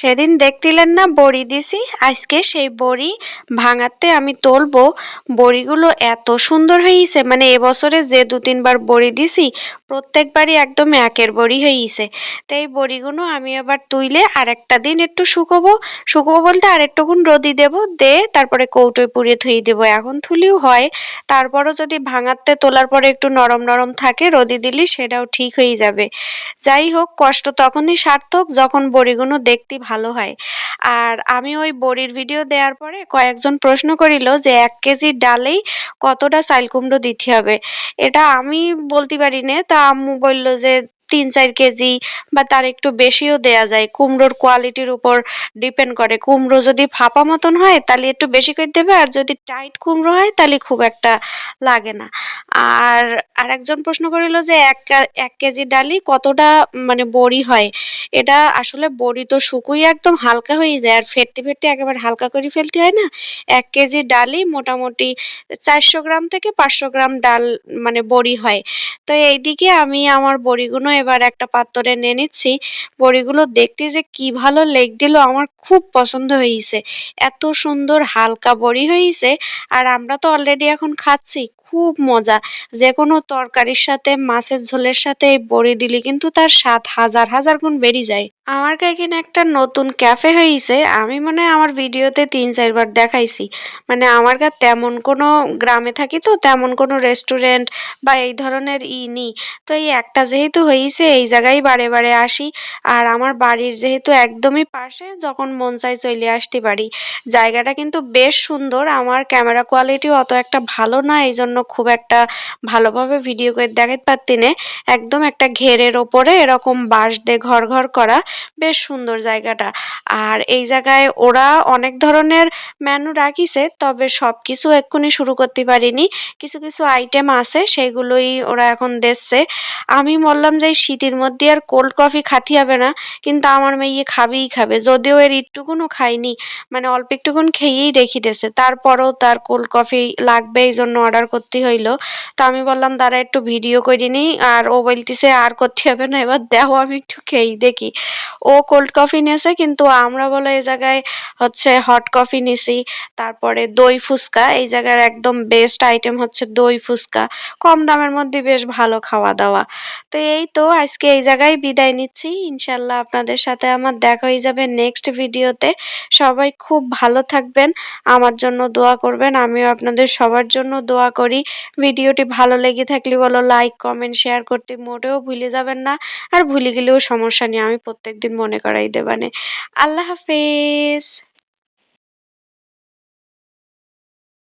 সেদিন দেখতিলেন না বড়ি দিছি, আজকে সেই বড়ি ভাঙাতে আমি তুলবো। বড়িগুলো এত সুন্দর হয়েছে, মানে এবছরে যে দু তিনবার বড়ি দিছি প্রত্যেকবারই একদম একের বড়ি হয়েছে। তো এই বড়িগুলো আমি আবার তুইলে আর একটা দিন একটু শুকোবো। শুকোবো বলতে আর একটুকুন রোদি দেবো, দে তারপরে কৌটোয় পুড়িয়ে থুই দেবো। এখন থুলিও হয়, তারপরও যদি ভাঙাতে তোলার পরে একটু নরম নরম থাকে রোদি দিলি সেটাও ঠিক হয়ে যাবে। যাই হোক, কষ্ট তখনই সার্থক যখন বড়িগুলো দেখতে ভালো হয়। আর আমি ওই বড়ির ভিডিও দেওয়ার পরে কয়েকজন প্রশ্ন করিল যে 1 কেজি ডালেই কতটা চাইল কুমড়ো দিতে হবে। এটা আমি বলতে পারি না, তা আম্মু বলল যে 3-4 কেজি বা তার একটু বেশিও দেয়া যায়, কুমড়োর কোয়ালিটির উপর ডিপেন্ড করে। কুমড়ো যদি ফাঁপা মতন হয় তাহলে একটু বেশি করে দেবে, আর যদি টাইট কুমড়ো হয় তাহলে খুব একটা লাগে না। আর আরেকজন প্রশ্ন করিল যে 1 কেজি ডালি কতটা মানে বড়ি হয়। এটা আসলে বড়ি তো শুকুই একদম হালকা হয়ে যায়, আর ফেটতে ফেটতে একেবারে হালকা করে ফেলতে হয় না। 1 কেজি ডালই মোটামুটি 400 গ্রাম থেকে 500 গ্রাম ডাল মানে বড়ি হয়। তো এইদিকে আমি আমার বড়িগুলো এবার একটা পাত্রে নিয়ে নিচ্ছি। বড়িগুলো দেখতে যে কি ভালো দিল, আমার খুব পছন্দ হয়েছে। এত সুন্দর হালকা বড়ি হয়েছে। আর আমরা তো অলরেডি এখন খাচ্ছি, খুব মজা। যেকোনো তরকারির সাথে, মাছের ঝোলের সাথে এই বড়ি দিলে কিন্তু তার স্বাদ হাজার হাজার গুণ বেড়ে যায়। আমার এখানে একটা নতুন ক্যাফে হইছে, আমি মনে হয় আমার ভিডিওতে 3-4 বার দেখাইছি। মানে আমার তেমন কোনো, গ্রামে থাকি তো তেমন কোনো রেস্টুরেন্ট বা এই ধরনের নেই। তো এই একটা যেহেতু হইছে এই জায়গায় বারে বারে আসি। আর আমার বাড়ির যেহেতু একদমই পাশে, যখন মন চাই চলে আসতে পারি। জায়গাটা কিন্তু বেশ সুন্দর। আমার ক্যামেরা কোয়ালিটিও অত একটা ভালো না, এই জন্য খুব একটা ভালোভাবে ভিডিও করে দেখাতে পারতি না। একদম একটা ঘেরের ওপরে এরকম বাঁশ দিয়ে ঘর ঘর করা, বেশ সুন্দর জায়গাটা। আর এই জায়গায় ওরা অনেক ধরনের মেনু রাখিছে, তবে সবকিছু এক্ষুনি শুরু করতে পারিনি। কিছু কিছু আইটেম আছে, সেগুলোই ওরা এখন দিচ্ছে। আমি বললাম যে এই শীতের মধ্যে আর কোল্ড কফি খাতি হবে না, কিন্তু আমার মেয়ে খাবেই খাবে, যদিও এর একটুকুনও খায়নি। মানে অল্প একটুকুন খেয়েই রেখে দিয়েছে, তারপরেও তার কোল্ড কফি লাগবে, এই জন্য অর্ডার করতে হইলো। তো আমি বললাম দাঁড়া একটু ভিডিও করে নিই, আর ও বলতেছে আর করতে হবে না, এবার দেখো আমি একটু খেয়েই দেখি। ও কোল্ড কফি নিয়েছে, কিন্তু আমরা বলে এই জায়গায় হচ্ছে হট কফি নিছি। তারপরে দই ফুচকা, এই জায়গার একদম বেস্ট আইটেম হচ্ছে দই ফুচকা। কম দামের মধ্যে বেশ ভালো খাওয়া দাওয়া। তো এই তো আজকে এই জায়গায় বিদায় নিচ্ছি। ইনশাল্লাহ আপনাদের সাথে আমার দেখা হয়ে যাবে নেক্সট ভিডিওতে। সবাই খুব ভালো থাকবেন, আমার জন্য দোয়া করবেন, আমিও আপনাদের সবার জন্য দোয়া করি। ভিডিওটি ভালো লেগে থাকলে বলো লাইক কমেন্ট শেয়ার করতে মোটেও ভুলে যাবেন না। আর ভুলে গেলেও সমস্যা নেই, আমি প্রত্যেকদিন মনে করাই দেবানে। আল্লাহ হাফেজ।